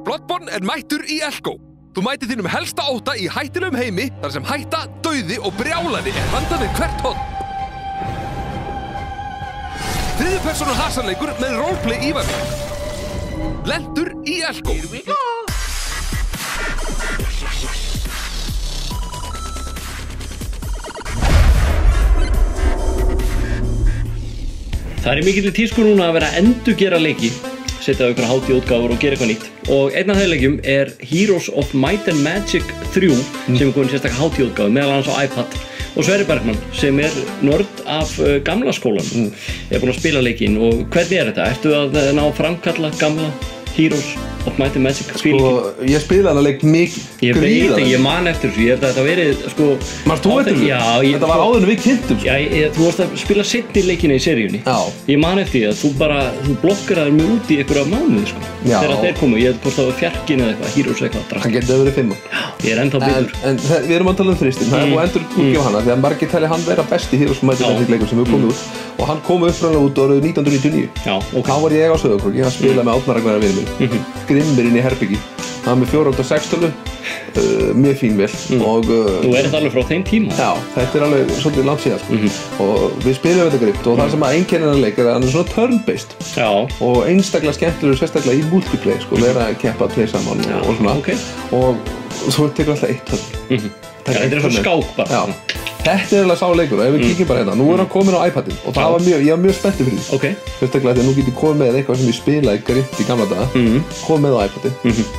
Bloodborne mættur í Elko. Þú mætir þínum helsta ótta í hættulegum heimi þar sem hætta, dauði og brjálæði handað við hvert horn. Þriðju persónu hasarleikur með roleplay ívæðing. Lentur í Elko. Það mikill tísku núna að vera að endurgera leiki, setja á einhverja hátíðaútgáfur og gera eitthvað nýtt. Og einn af þeim leikjum Heroes of Might and Magic 3 sem komin sérstaklega hátíðaútgáfu, meðal annars á iPad. Og Sverrir Bergmann sem nörd af gamla skólanum búinn að spila leikinn. Og hvernig þetta? Ertu að ná að framkalla gamla Heroes of Might and Magic? Ég spilaði hana leik mikið. Ég veit ekki, ég man eftir þessu. Ég held að þetta verið, Manst þú eftir þessu? Já. Þetta var áður en við kynntum. Já, þú varst að spila seinni leikina í seríunni. Já. Ég man eftir því að þú blokkaraðir mig út í einhverja mánuði, Já. Þegar þeir komu, ég held hvort það var fjarkinn eða eitthvað, Heroes eitthvað drast. Það getur verið 5 ár. Já, ég ennþá bitur. En við erum að tala þrýstin. Það búið endur útgefa hana því að margir telja hann vera besti Heroes of Might and Magic leikur sem hefur komið út. Og hann kom uppræðanlega út árið 1999. Já, ok. Þá var ég á Sauðárkróki að spila með Árna Ragnar vinur minn. Grimmir inn í herbyggi. Hann með 4.6 mjög fín vel. Og þú þetta alveg frá þeim tíma? Já, þetta alveg svolítið langt síðan Og við spilum þetta grimt og það sem að einkennir hann leik að hann svona turn-based. Já. Og einstaklega skemmtilegur sérstaklega í multiplayer vera að keppa að play saman og svona. Og svo tekur alltaf eitt turn. Þetta svo skák bara. Já. Þetta alveg sá leikur og ef við kíkjum bara hérna, nú hann komin á iPadin og það var ég var mjög spenntur fyrir því. Sérstaklega því að nú get ég komið með eitthvað sem ég spilaði grimt í gamla daga, komið með á iPadin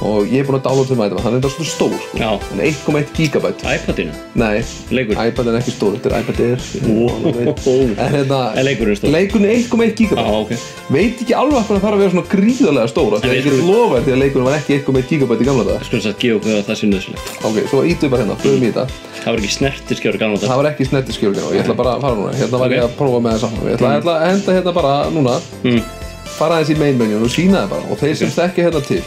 og ég búinn að downloada þeim iPadin, hann þetta svona stór sko. Hann 1,1 GB. iPadinu? Nei, leikur? iPadin ekki stór, þetta iPad Air. En leikurinn stór? Leikurinn 1,1 GB. Veit ekki alveg hvað það þarf að vera svona gríðarlega stór af því að ég get lofað því að leikurinn var ekki 1,1 GB í gamla daga. Skulum sagt gefa okkur að það sé nauðsynlegt. Ok, svo ítum við bara hérna, förum í þetta. Það var ekki snertiskjár gamla daga? Það var ekki snertiskjár gamla daga, ég ætla bara að fara núna. Hérna var ég að prófa með það saman. Ég ætla að henda hérna bara núna, fara aðeins í main menjun og sína það bara. Og þeir sem þekkja hérna til,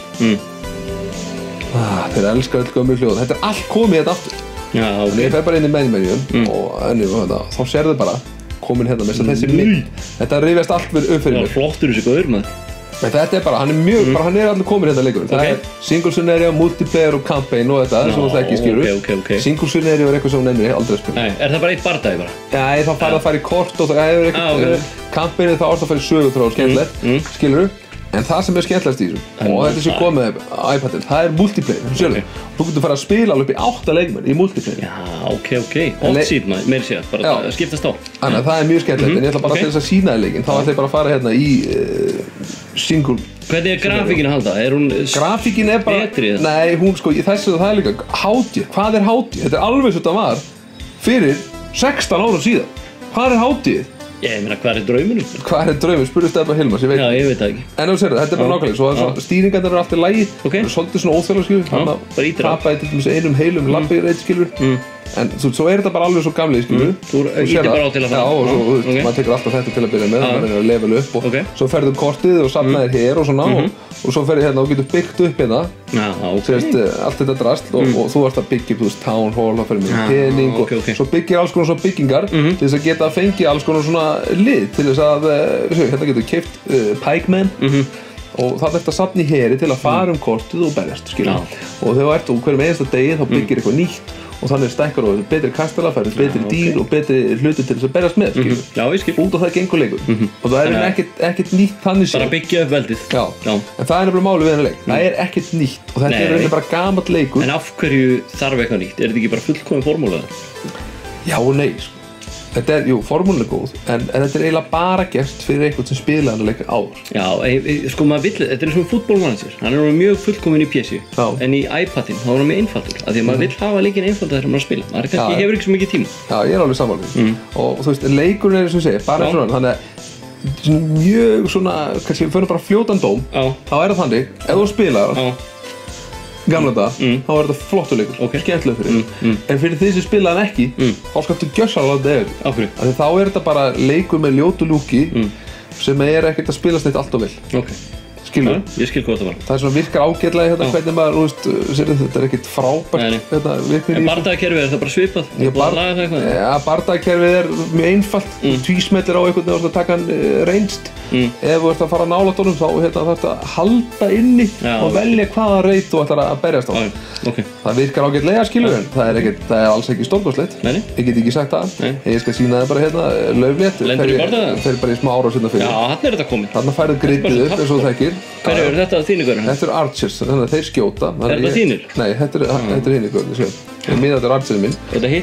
þeir elskar öll gömul hljóð. Þetta allt komið hérna aftur. Já, ok. Ég fer bara inn í main menjun og þá sérðu bara komin hérna með þessi mynd. Þetta rifjast allt upp fyrir mig. Flottur þessi gaur maður. Men þetta bara, hann mjög, hann allir komin hérna leikurinn. Það single scenario, multiplayer og campaign og þetta, sem það ekki skilur. Single scenario eitthvað sem hún nefnir aldrei að spila. Nei, það bara eitt bardagi bara? Nei, þá farið að fara í kort og það hefur eitthvað, campaignið þá orðið að fara í sögutráð og skemmtilegt, skilur. En það sem skemmtilegast í þessu, og þetta sem komið á iPadin, það multiplayer, sérðu. Þú getur farið að spila alveg upp í 8 leikmenn í multiplayer. Já, ok. Hot seat meira sér, bara að skiptast á. Þannig að það mjög skemmtilegt, en ég ætla bara til þess að sína þér leikinn, þá ætla ég bara að fara hérna í single. Hvernig grafíkin að halda? Hún grafíkin bara betri? Nei, hún þessu það líka HD. Hvað HD? Þetta alveg svo þetta var fyrir 16 árum síðan. Hvað HD? Ég meina, hvað draumurinn? Hvað draumurinn? Spurðu Stefán Hilmars, ég veit. Já, ég veit það ekki. En þú sér þetta bara nákvæmlega, svo stýringarnar eru allt í lagi. Það eru svolítið svona óþjóðlega skilur. Bara ítir á. Tapaði til dæmis einum heilum labbireit skilur. En svo þetta bara alveg svo gamlega skilur. Þú ítir bara á til að fara. Já, og svo maður tekur alltaf þetta til að byrja með, maður er að level upp og svo ferðu kortið og safnaðir hér og svona og svo ferðu hérna og getur byggt upp hérna. Já, ok. Allt þetta drasl og þú varst að byggja upp, town hall, það ferðu með pening og svo byggir alls konar svona byggingar til þess að geta að fengja alls konar svona lið til þess að, hérna getur keypt pikemen og það ert að safna í heri til að fara kortið og berjast, skilja. Og þegar þú ert hverjum einasta degi þá byggir eitthvað nýtt og þannig stækkar og betri kastala, færðu betri dýr og betri hluti til þess að berjast með, skilju. Já, ég skil. Út á það gengur leikur. Og það ekkert nýtt þannig séð. Bara byggja upp veldið. Já. En það nefnilega málið við þennan leik. Það ekkert nýtt og þetta rauninni bara gamall leikur. En af hverju þarf eitthvað nýtt? Þetta ekki bara fullkomin formúla? Já og nei, sko. Þetta jú, formúlan góð, en þetta eiginlega bara gert fyrir eitthvað sem spilaði hann að leika áður. Já, sko maður vill, þetta eins og fútbolmanager, hann mjög fullkominn í PC, en í iPadin þá hann mjög einfaldur, af því að maður vill hafa leikinn einfaldur þegar maður spila. Maður kannski hefur ekki svo mikið tíma. Já, ég alveg sammála. Og þú veist, leikurinn sem ég segi, bara eins og hann, þannig að mjög svona, kannski við förum bara fljótan dóm, þá það þannig, ef þú spilar gamla dag, þá þetta flottur leikur, skemmtilegur fyrir en fyrir því sem spilaði hann ekki þá skaltu gjörsamlega láta yfir af því þá þetta bara leikur með ljótu lúki sem ekkert að spilast neitt allt of vel skilur. Ég skil hvað það var. Það er svona virkar ágætlega hérna hvernig maður, þú veist, þetta er ekkert frábært hérna virknin í. En bardagakerfið er það bara svipað? Bardagakerfið er mjög einfalt, tvísmellir á einhvern veginn að taka hann reynst. Ef þú ert að fara nálægt honum þá þarf þetta að halda inni og velja hvaða reit þú ætlar að berjast á. Það virkar ágætlega, skilur, en það er alls ekki stórkostlegt. Ég get ekki sagt það. Ég skal sýna það bara hérna lauflétt. Lendur í bardaga? Þeir bara í smá ára sérna fyrir. Já, þarna er þetta komið. Þarna færðu grittið upp eins og þú þekkir. Hverju eru þetta þínir gaurinn? Þetta eru archers, þannig að þeir skjóta. Er þetta þínir? Nei, þetta eru hinir gaurinn, séu. Miðað þetta er archerinn minn.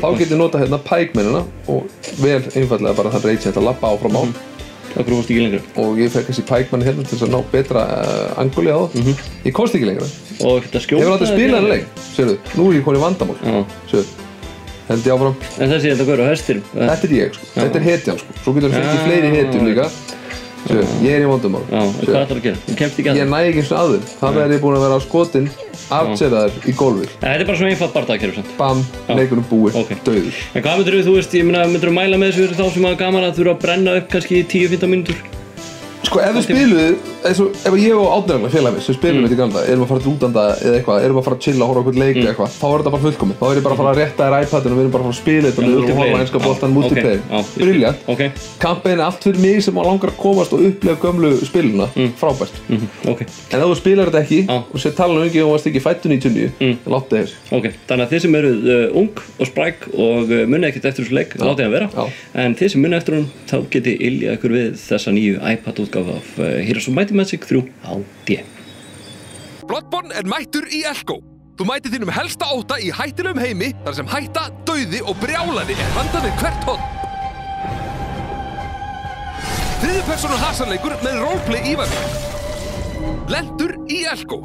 Þá getur notað hérna pikemenina og vel einfallega bara þann reit sem þetta lappa áfram á. Akkur fórst ekki lengra. Og ég fekk þessi pikemenni hérna til þess að ná betra anguli á það. Ég komst ekki lengra. Og þetta skjóta? Ég var alltaf að spila þennan leik, séu. Nú er ég komin í vandamál, séu. Held ég áfram. En þessi þetta gaur á hestinum? Þetta er ég, sko. Þetta er hetjan, sko. Svo getur þú fengið fleiri hetjum líka. Ég er í vandamál. Já, hvað ætlar að gera? Þú kemst ekki að það? Ég næ ekki eins og aður. Það er ég búinn að vera á skotin aftseraður í gólfið. Þetta er bara svona einfalt bardagakerfi samt. Bam, leikunum búið, dauður. En hvað myndirðu, þú veist, ég meina, myndirðu mæla með þessu fyrir þá sem hafa gaman að þurfa að brenna upp kannski 10-15 mínútur? Sko, ef við spiluðu, ef ég og Átniragnar félag við sem spilum þetta í gamla, erum að fara til útlanda eða eitthvað, erum að fara að chilla og horfa okkur leik eða eitthvað, þá er þetta bara fullkomið. Þá er ég bara að fara að rétta þér iPadinu og við erum bara að fara að spila þetta og við erum að horfa enska boltan multiplayer. Brilliant. Campaign er allt fyrir mig sem langar að komast og upplega gömlu spiluna. Frábært. En ef þú spilar þetta ekki og sér tala ekki og varst ekki fættu 99, láttu þér. Þannig að þið sem eruð ung og spræk og munið ekkert eftir þessu leik, látið hann vera. En þið sem munið eftir honum, þá getið iljað ykkur við þessa nýju iPad-útgáfu af Heroes of Might and Magic 3 á D. Bloodborne er mættur í Elko. Þú mætir þínum helsta ótta í hættilegum heimi þar sem hætta, dauði og brjálæði er handað við hvert horn. Þriðju persónu hasarleikur með roleplay ívæðing. Lentur í Elko.